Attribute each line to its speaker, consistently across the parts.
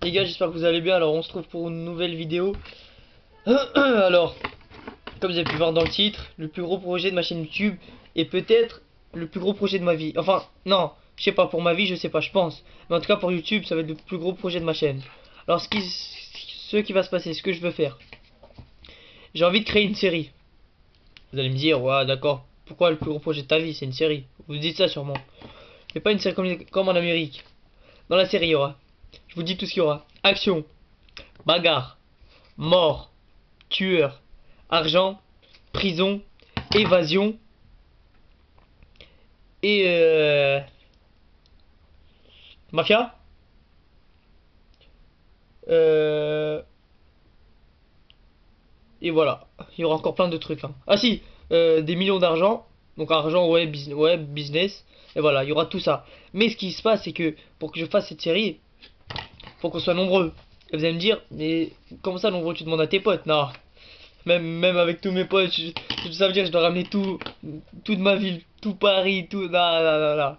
Speaker 1: Les gars, j'espère que vous allez bien. Alors, on se trouve pour une nouvelle vidéo. Alors, comme vous avez pu voir dans le titre, le plus gros projet de ma chaîne YouTube et peut-être le plus gros projet de ma vie. Enfin, non, je sais pas, pour ma vie, je sais pas, je pense. Mais en tout cas, pour YouTube, ça va être le plus gros projet de ma chaîne. Alors, ce qui va se passer, ce que je veux faire, j'ai envie de créer une série. Vous allez me dire, ouais, d'accord, pourquoi le plus gros projet de ta vie, c'est une série. Vous dites ça sûrement. Mais pas une série comme en Amérique. Dans la série, il y aura, je vous dis tout ce qu'il y aura: action, bagarre, mort, tueur, argent, prison, évasion et mafia. Euh, et voilà. Il y aura encore plein de trucs. Hein. Ah si, des millions d'argent. Donc argent, ouais, business. Et voilà, il y aura tout ça. Mais ce qui se passe, c'est que pour que je fasse cette série, faut qu'on soit nombreux. Et vous allez me dire, mais comment ça nombreux, tu demandes à tes potes? Non. Même avec tous mes potes, ça veut dire que je dois ramener toute ma ville, tout Paris, tout. Non, non, non, non.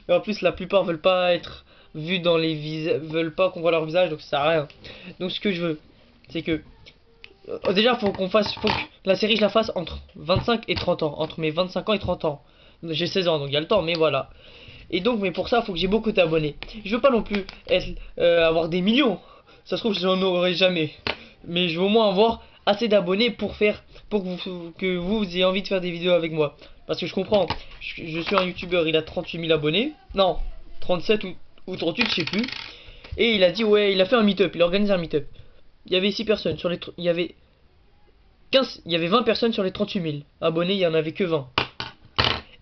Speaker 1: Et en plus, la plupart veulent pas être vus dans les visages, veulent pas qu'on voit leur visage, donc ça sert à rien. Donc ce que je veux, c'est que déjà faut que la série je la fasse entre 25 et 30 ans, entre mes 25 ans et 30 ans. J'ai 16 ans, donc il y a le temps, mais voilà. Et donc, mais pour ça, faut que j'ai beaucoup d'abonnés. Je veux pas non plus avoir des millions. Ça se trouve, j'en aurai jamais. Mais je veux au moins avoir assez d'abonnés pour que vous ayez envie de faire des vidéos avec moi. Parce que je comprends, je suis un youtubeur, il a 38 000 abonnés. Non, 37 ou 38, je sais plus. Et il a dit, ouais, il a fait un meet-up, il a organisé un meet-up. Il y avait 6 personnes sur les. Il y avait 20 personnes sur les 38 000 abonnés, il y en avait que 20.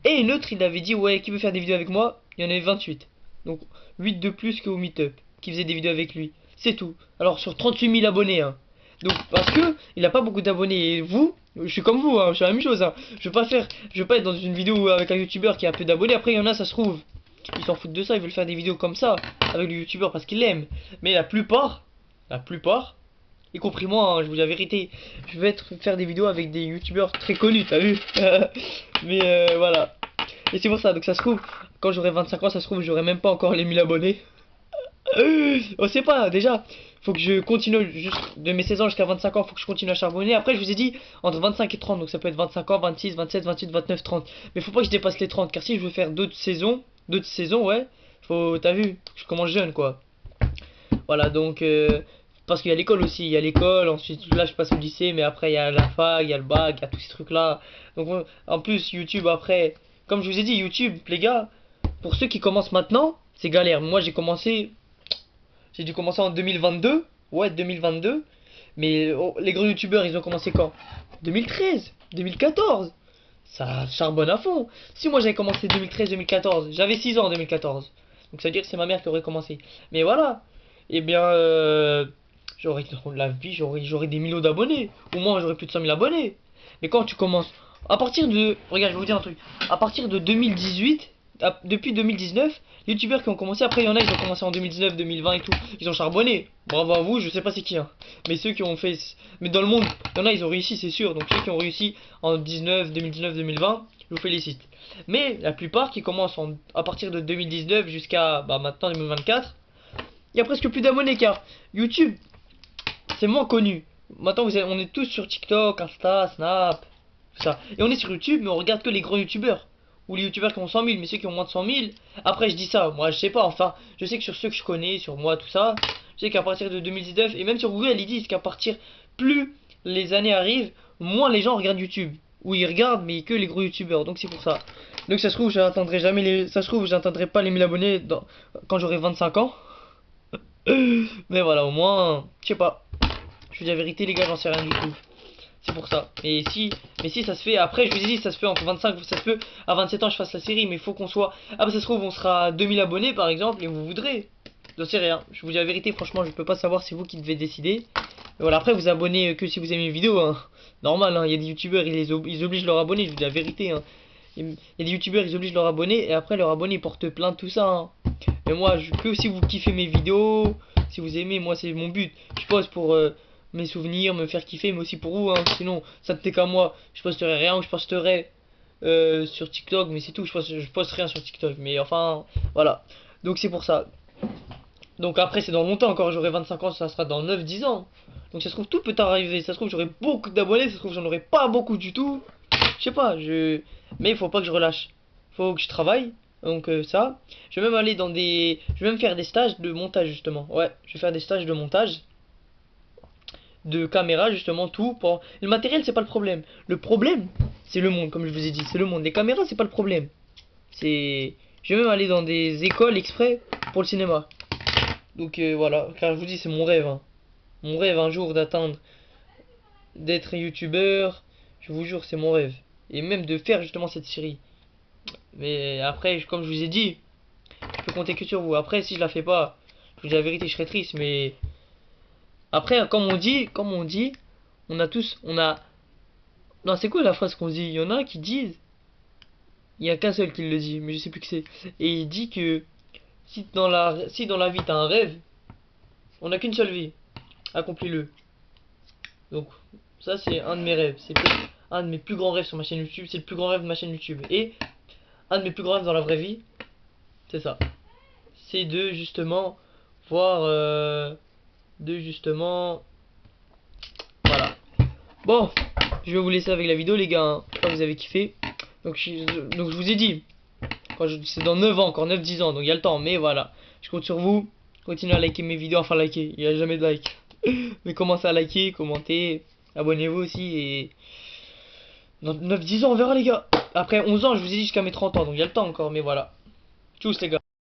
Speaker 1: Et une autre, il avait dit, ouais, qui veut faire des vidéos avec moi? Il y en avait 28. Donc 8 de plus qu'au meet-up qui faisait des vidéos avec lui. C'est tout. Alors sur 38 000 abonnés, hein. Donc parce que il a pas beaucoup d'abonnés. Et vous, je suis comme vous, hein, je suis la même chose, hein. Je veux pas être dans une vidéo avec un youtubeur qui a peu d'abonnés. Après il y en a, ça se trouve, ils s'en foutent de ça, ils veulent faire des vidéos comme ça avec le youtubeur parce qu'ils l'aiment. Mais la plupart, y compris moi, hein, je vous dis la vérité, je vais faire des vidéos avec des youtubeurs très connus, t'as vu? Mais voilà. Et c'est pour ça, donc ça se trouve, quand j'aurai 25 ans, ça se trouve, j'aurai même pas encore les 1000 abonnés. On sait pas, déjà, faut que je continue, juste de mes 16 ans jusqu'à 25 ans, faut que je continue à charbonner. Après, je vous ai dit, entre 25 et 30, donc ça peut être 25 ans, 26, 27, 28, 29, 30. Mais faut pas que je dépasse les 30, car si je veux faire d'autres saisons, ouais, t'as vu, je commence jeune, quoi. Voilà, donc, parce qu'il y a l'école aussi, il y a l'école, ensuite là je passe au lycée, mais après il y a la fac, il y a le bac, il y a tous ces trucs là. Donc en plus YouTube après, comme je vous ai dit, YouTube les gars, pour ceux qui commencent maintenant, c'est galère. Moi j'ai dû commencer en 2022, ouais 2022, mais les gros youtubeurs ils ont commencé quand? 2013, 2014. Ça charbonne à fond. Si moi j'avais commencé 2013-2014, j'avais 6 ans en 2014. Donc ça veut dire que c'est ma mère qui aurait commencé. Mais voilà. Et bien, j'aurais la vie, j'aurais des millions d'abonnés. Au moins j'aurais plus de 100 000 abonnés. Mais quand tu commences, à partir de, regarde, je vais vous dire un truc. À partir de 2018, depuis 2019, les youtubeurs qui ont commencé, après il y en a, ils ont commencé en 2019, 2020 et tout. Ils ont charbonné. Bravo à vous, je sais pas c'est qui, hein. Mais ceux qui ont fait, mais dans le monde, il y en a, ils ont réussi, c'est sûr. Donc ceux qui ont réussi en 2019, 2020, je vous félicite. Mais la plupart qui commencent à partir de 2019 jusqu'à maintenant 2024, il y a presque plus d'abonnés car YouTube, c'est moins connu. Maintenant, on est tous sur TikTok, Insta, Snap, tout ça. Et on est sur YouTube, mais on regarde que les gros youtubeurs. Ou les youtubeurs qui ont 100 000, mais ceux qui ont moins de 100 000. Après, je dis ça, moi je sais pas, enfin, je sais que sur ceux que je connais, sur moi, tout ça, je sais qu'à partir de 2019, et même sur Google, ils disent qu'à partir, plus les années arrivent, moins les gens regardent YouTube. Ou ils regardent, mais que les gros youtubeurs, donc c'est pour ça. Donc ça se trouve, j'atteindrai jamais les. Ça se trouve, j'atteindrai pas les 1000 abonnés quand j'aurai 25 ans. Mais voilà, au moins, je sais pas. Je vous dis la vérité, les gars, j'en sais rien du tout. C'est pour ça. Mais si ça se fait, après, je vous ai dit, ça se fait entre 25, ça se peut, à 27 ans, je fasse la série, mais il faut qu'on soit. Ah, bah, ça se trouve, on sera à 2000 abonnés, par exemple, et vous voudrez. J'en sais rien. Je vous dis la vérité, franchement, je peux pas savoir, c'est vous qui devez décider. Mais voilà, après, vous abonnez que si vous aimez les vidéos, hein. Normal, hein. Il y a des youtubeurs, ils obligent leurs abonnés, je vous dis la vérité, hein. Il y a des youtubeurs, ils obligent leurs abonnés, et après, leurs abonnés, ils portent plainte, tout ça, hein. Mais moi, que si vous kiffez mes vidéos, si vous aimez, moi, c'est mon but. Je pose pour mes souvenirs, me faire kiffer, mais aussi pour vous, hein. Sinon, ça ne t'est qu'à moi. Je posterai rien ou je posterai sur TikTok, mais c'est tout. Je poste rien sur TikTok. Mais enfin, voilà. Donc c'est pour ça. Donc après, c'est dans longtemps encore, j'aurai 25 ans, ça sera dans 9 10 ans. Donc ça se trouve, tout peut arriver. Ça se trouve, j'aurai beaucoup d'abonnés, ça se trouve, j'en aurai pas beaucoup du tout. Je sais pas, mais il faut pas que je relâche. Faut que je travaille. Donc ça. Je vais même aller dans des. Je vais même faire des stages de montage, justement. Ouais, je vais faire des stages de montage. De caméra, justement, tout. Le matériel, c'est pas le problème. Le problème, c'est le monde, comme je vous ai dit. C'est le monde. Les caméras, c'est pas le problème. C'est. Je vais même aller dans des écoles exprès pour le cinéma. Donc voilà, car je vous dis, c'est mon rêve, hein. Mon rêve un jour d'atteindre, d'être youtubeur. Je vous jure, c'est mon rêve. Et même de faire justement cette série. Mais après, comme je vous ai dit, je peux compter que sur vous. Après, si je la fais pas, je vous dis la vérité, je serais triste. Mais après, on a tous, on a. Non, c'est quoi la phrase qu'on dit? Il y en a qui disent. Il y a qu'un seul qui le dit, mais je sais plus qui c'est. Et il dit que si dans la vie t'as un rêve, on n'a qu'une seule vie. Accomplis-le. Donc, ça c'est un de mes rêves. C'est peut-être un de mes plus grands rêves sur ma chaîne YouTube. C'est le plus grand rêve de ma chaîne YouTube. Et un de mes plus grands rêves dans la vraie vie, c'est ça. C'est de justement voir, de justement, voilà. Bon, je vais vous laisser avec la vidéo les gars, hein. J'espère que vous avez kiffé. Donc je vous ai dit, c'est dans 9 ans, encore 9 10 ans, donc il y a le temps, mais voilà. Je compte sur vous, continuez à liker mes vidéos, enfin liker, il n'y a jamais de like. Mais commencez à liker, commenter, abonnez-vous aussi et... Dans 9 10 ans on verra les gars. Après 11 ans je vous ai dit jusqu'à mes 30 ans, donc il y a le temps encore, mais voilà. Tchuss les gars.